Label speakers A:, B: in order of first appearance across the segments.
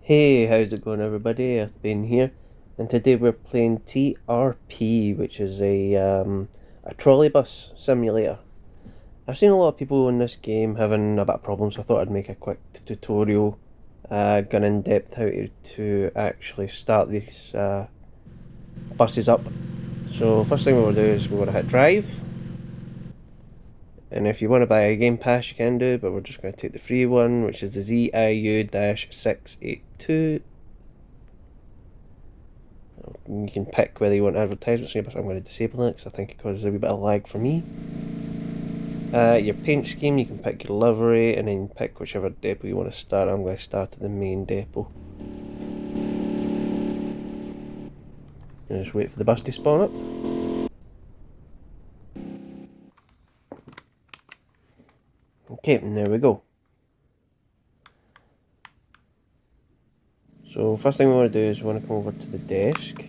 A: Hey, how's it going everybody? I've been here, and today we're playing TRP, which is a trolley bus simulator. I've seen a lot of people in this game having a bit of problems, so I thought I'd make a quick tutorial going in depth how to actually start these buses up. So first thing we want to do is we want to hit drive, and if you want to buy a game pass you can do, but we're just going to take the free one, which is the ZIU-682. You can pick whether you want advertisements here, but I'm going to disable it because I think it causes a wee bit of lag for me. Your paint scheme, you can pick your livery and then pick whichever depot you want to start. I'm going to start at the main depot. And just wait for the bus to spawn up. Okay, and there we go. So first thing we want to do is we want to come over to the desk.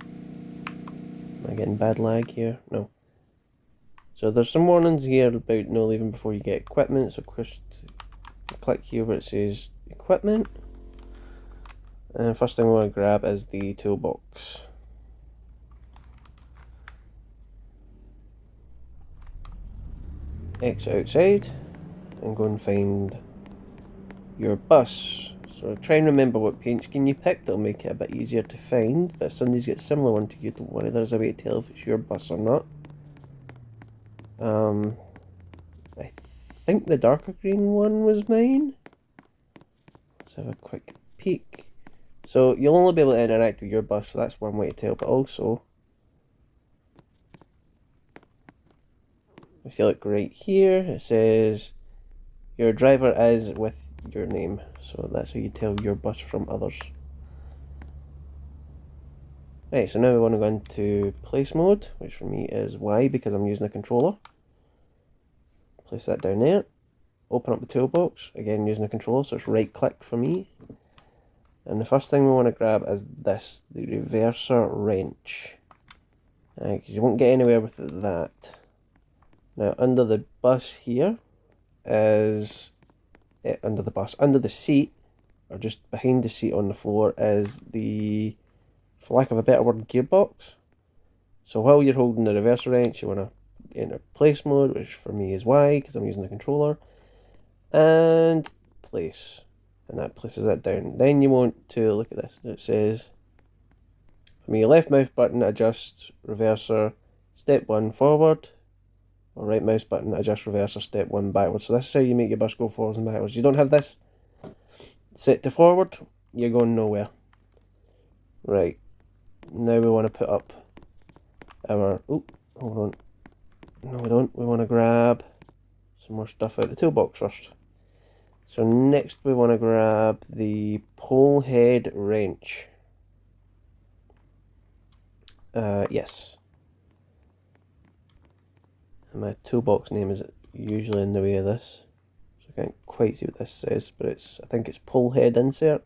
A: Am I getting bad lag here? No. So there's some warnings here about no leaving before you get equipment, so just click here where it says equipment. And first thing we want to grab is the toolbox. Exit outside and go and find your bus. So try and remember what paint scheme you picked, it'll make it a bit easier to find, but if somebody's got a similar one to you, don't worry, there's a way to tell if it's your bus or not. I think the darker green one was mine. Let's have a quick peek. So you'll only be able to interact with your bus, so that's one way to tell, but also if you look right here, it says your driver is with your name, so that's how you tell your bus from others. Right, so now we want to go into place mode, which for me is Y because I'm using a controller. Place that down there. Open up the toolbox, again using a controller, so it's right click for me. And the first thing we want to grab is this, the reverser wrench. Because you won't get anywhere with that. Now under the bus here is, under the seat, or just behind the seat on the floor is the, for lack of a better word, gearbox. So while you're holding the reverser wrench, you want to enter place mode, which for me is Y because I'm using the controller, and place, and that places that down. Then you want to look at this. It says, for me, left mouse button adjust reverser step 1 forward, or right mouse button adjust reverser step 1 backwards. So this is how you make your bus go forwards and backwards. You don't have this set to forward, you're going nowhere. Right, now we want to put up our, oh, hold on, no we don't, we want to grab some more stuff out of the toolbox first. So next we want to grab the pole head wrench. Yes. And my toolbox name is usually in the way of this, so I can't quite see what this says, but it's, I think it's pole head insert.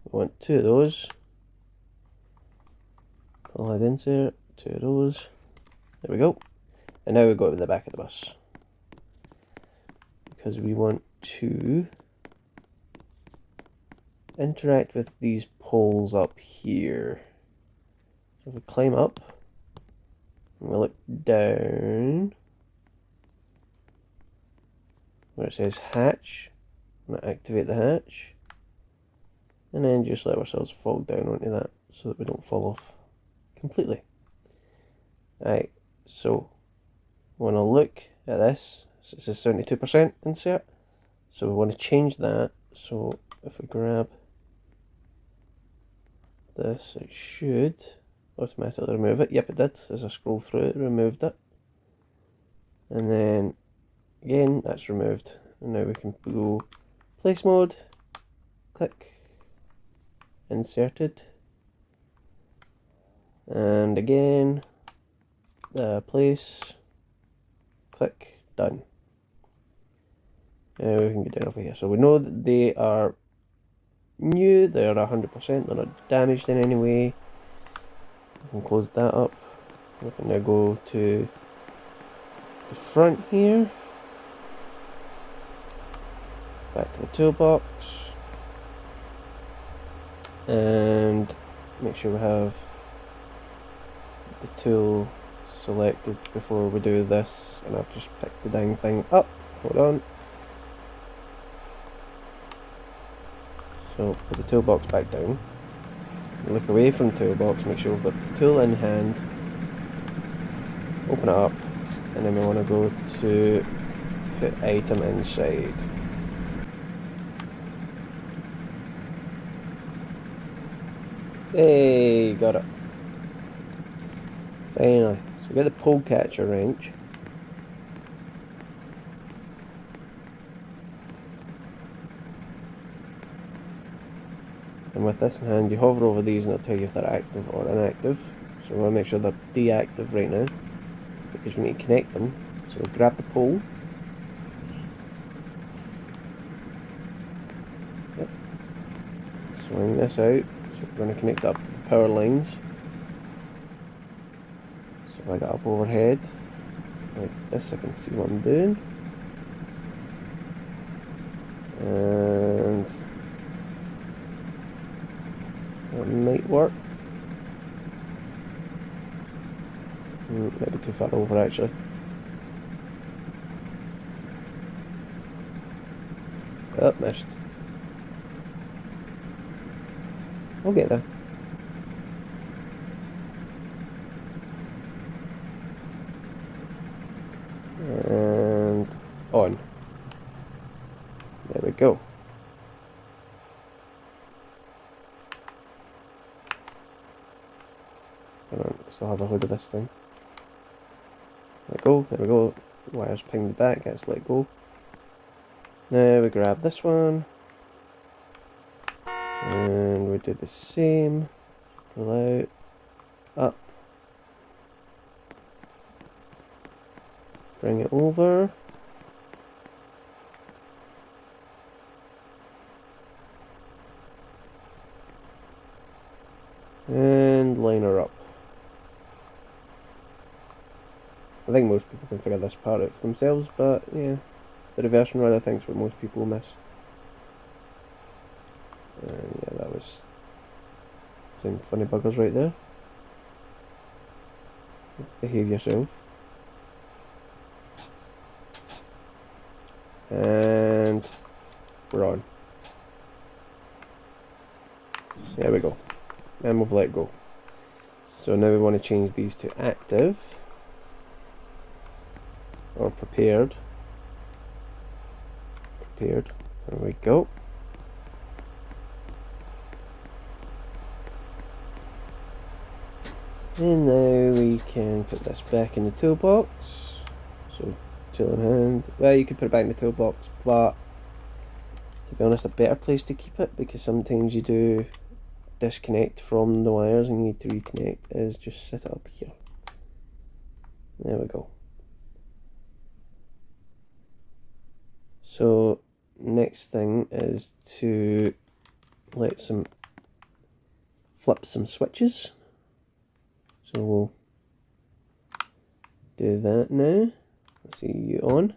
A: We want 2 of those. Pole head insert, 2 of those. There we go. And now we go to the back of the bus, because we want to interact with these poles up here. So if we climb up and we look down where it says hatch, I'm going to activate the hatch and then just let ourselves fall down onto that so that we don't fall off completely. Right, so we want to look at this. So it says 72% insert, so we want to change that. So if we grab this, it should automatically remove it. Yep, it did. As I scroll through it, removed it. And then again, that's removed. And now we can go place mode, click, inserted, and again, place, click, done. Now we can get down over here. So we know that they are new, they're 100%, they're not damaged in any way. We can close that up. We can now go to the front here. Back to the toolbox. and make sure we have the tool selected before we do this, and I've just picked the dang thing up. Hold on. So put the toolbox back down, look away from the toolbox, make sure we've got the tool in hand, open it up, and then we want to go to put item inside. Hey, got it. Finally. So we got the pole catcher wrench. And with this in hand, you hover over these and it'll tell you if they're active or inactive. So we want to make sure they're deactive right now, because we need to connect them. So we'll grab the pole. Yep. Swing this out. So we're going to connect it up to the power lines. So if I got up overhead, like this, I can see what I'm doing. And that might work. Maybe too far over actually. Oh, missed. I'll get there. And on. There we go. Still have a hold of this thing. Let go, there we go. Wires pinged back, let's let go. Now we grab this one. And we do the same. Pull out, up. Bring it over. And line her up. I think most people can figure this part out for themselves, but yeah, the reversion rod I think is what most people miss. And yeah, that was some funny buggers right there. Behave yourself. And we're on. There we go. And we've let go. So now we want to change these to active. Or prepared. Prepared. There we go. And now we can put this back in the toolbox. So tool in hand. Well, you could put it back in the toolbox, but to be honest, a better place to keep it, because sometimes you do disconnect from the wires and you need to reconnect, is just set it up here. There we go. So next thing is to flip some switches. So we'll do that now. Let's see, you on,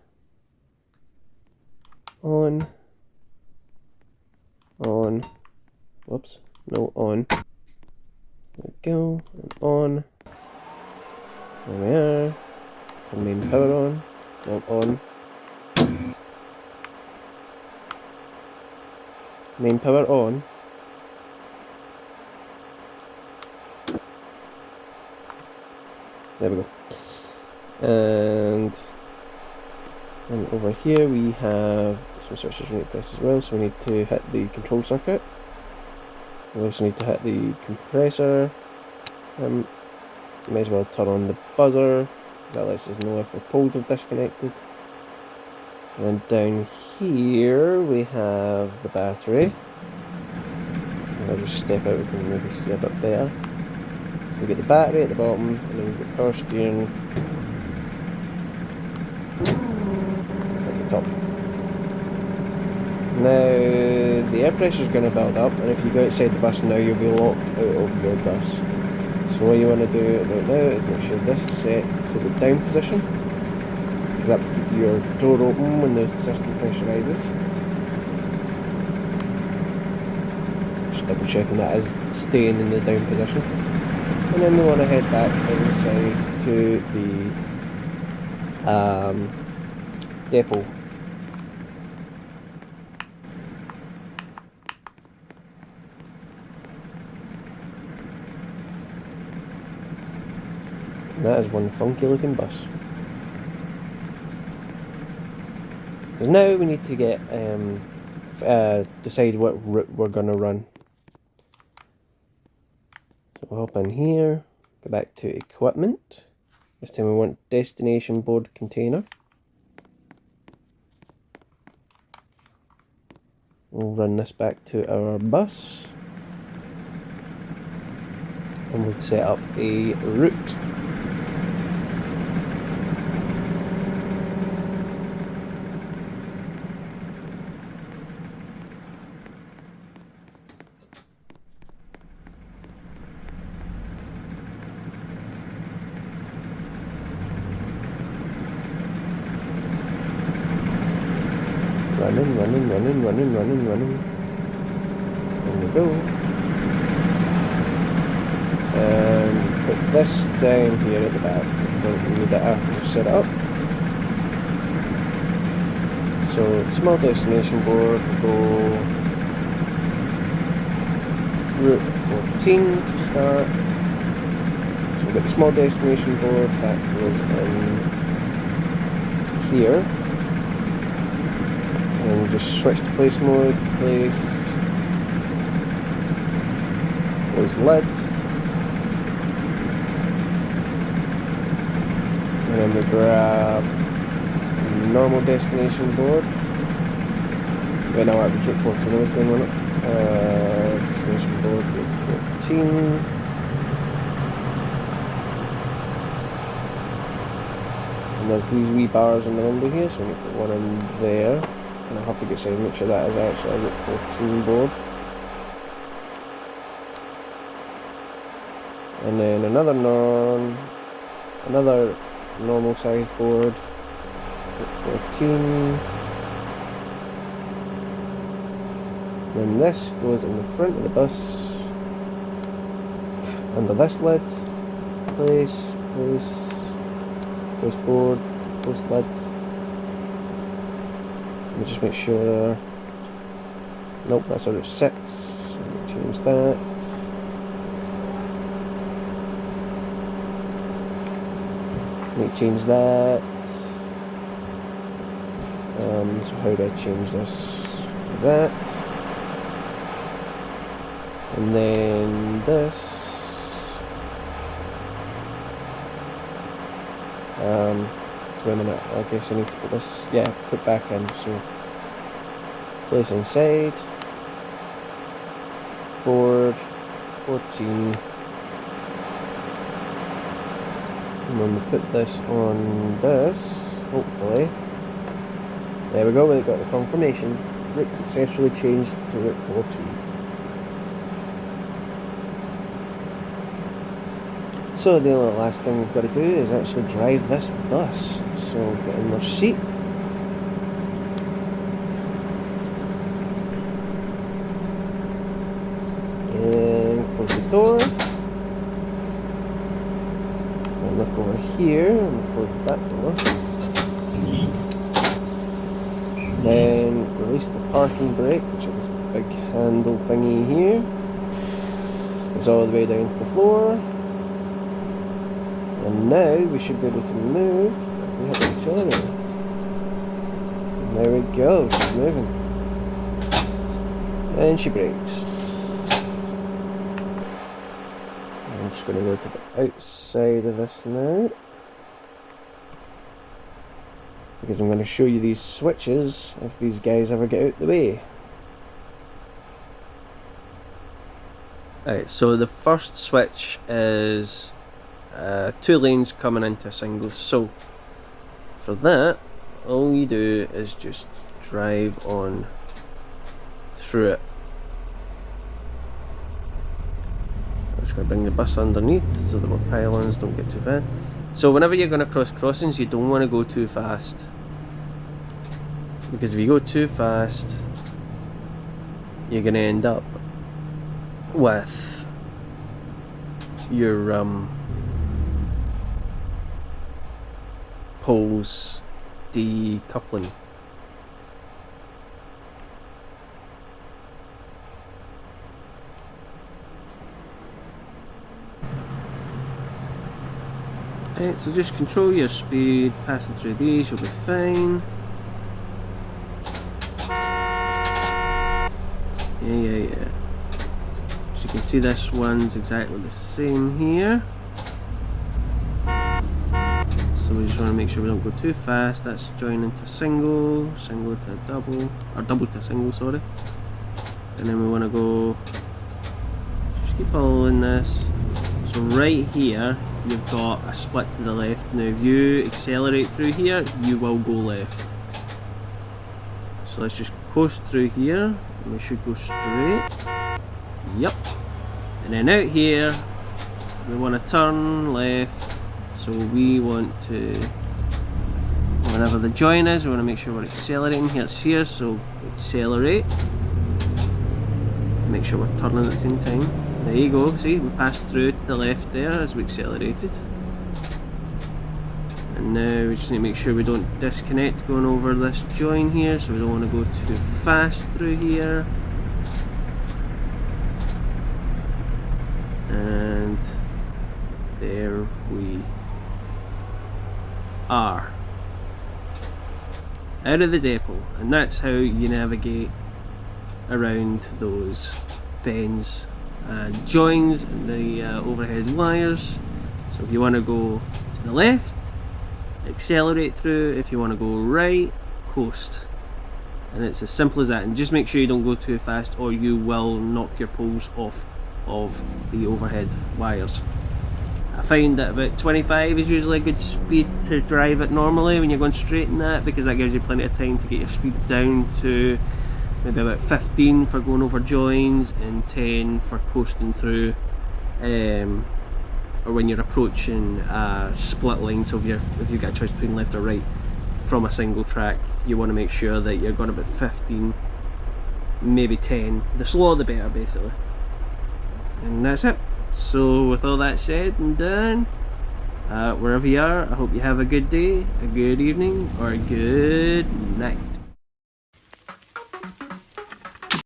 A: whoops, no, on. There we go, and on. There we are. Turn main power on, no, on. Main power on. There we go. And over here we have some switches we need to press as well. So we need to hit the control circuit. We also need to hit the compressor. May as well turn on the buzzer, because that lets us know if our poles are disconnected. And then down here we have the battery. I'll just step out, we can maybe see a bit better. We get the battery at the bottom, and then we get power steering at the top. Now the air pressure is going to build up, and if you go outside the bus now, you'll be locked out of your bus. So what you want to do right now is make sure this is set to the down position, because that will keep your door open when the system pressurizes. just double checking that is staying in the down position. And then we want to head back inside to the depot. And that is one funky looking bus. So now we need to get decide what route we're going to run. So we'll hop in here, go back to equipment. This time we want destination board container. We'll run this back to our bus. And we'll set up a route. Running. There we go. And put this down here at the back. Don't need that after set up. So small destination board, go route 14 to start. So we've got the small destination board that goes in here. And we'll just switch to place mode, place lid, and then we grab normal destination board. Wait, no, I was route 14, I was doing one. Destination board, route 14. And there's these wee bars in the window here, so I'm going to put one in there. And I'll have to get make sure that is actually a route 14 board. And then another normal sized board, route 14. Then this goes in the front of the bus, under this lid, place board, post lid. Let me just make sure. Nope, that's a route 6. Change that. Let me change that. So how do I change this to that? And then this. Wait a minute, I guess I need to put this, put back in, so place inside, board, 14, and when we put this on this, hopefully, there we go, we've got the confirmation, route successfully changed to route 14. So the only last thing we've got to do is actually drive this bus. So get in our seat. And close the door. And look over here and close that door. Then release the parking brake, which is this big handle thingy here. Goes all the way down to the floor. And now we should be able to move if we hit the accelerator. And there we go, she's moving. And she brakes. I'm just going to go to the outside of this now. Because I'm going to show you these switches if these guys ever get out the way. Alright, so the first switch is 2 lanes coming into a single, so for that all you do is just drive on through it. I'm just going to bring the bus underneath so that our pylons don't get too bad. So whenever you're going to cross crossings, you don't want to go too fast, because if you go too fast you're going to end up with your poles decoupling. Right, so just control your speed, passing through these, you'll be fine. Yeah. As you can see, this one's exactly the same here. So we just want to make sure we don't go too fast. That's joining to single, single to double, or double to single, sorry. And then we want to go, just keep following this. So right here, you've got a split to the left. Now if you accelerate through here, you will go left. So let's just coast through here, and we should go straight. Yep. And then out here, we want to turn left. So we want to, whenever the join is, we want to make sure we're accelerating. It's here, so accelerate. Make sure we're turning at the same time. There you go, see, we passed through to the left there as we accelerated. And now we just need to make sure we don't disconnect going over this join here, so we don't want to go too fast through here. And there we are. Out of the depot, and that's how you navigate around those bends and joins and the overhead wires. So if you want to go to the left, accelerate through. If you want to go right, coast. And it's as simple as that. And just make sure you don't go too fast, or you will knock your poles off of the overhead wires. I find that about 25 is usually a good speed to drive it normally when you're going straight in that, because that gives you plenty of time to get your speed down to maybe about 15 for going over joins and 10 for coasting through, or when you're approaching a split line. So if you've got a choice between left or right from a single track, you want to make sure that you're going about 15, maybe 10. The slower the better, basically. And that's it. So with all that said and done, wherever you are, I hope you have a good day, a good evening, or a good night.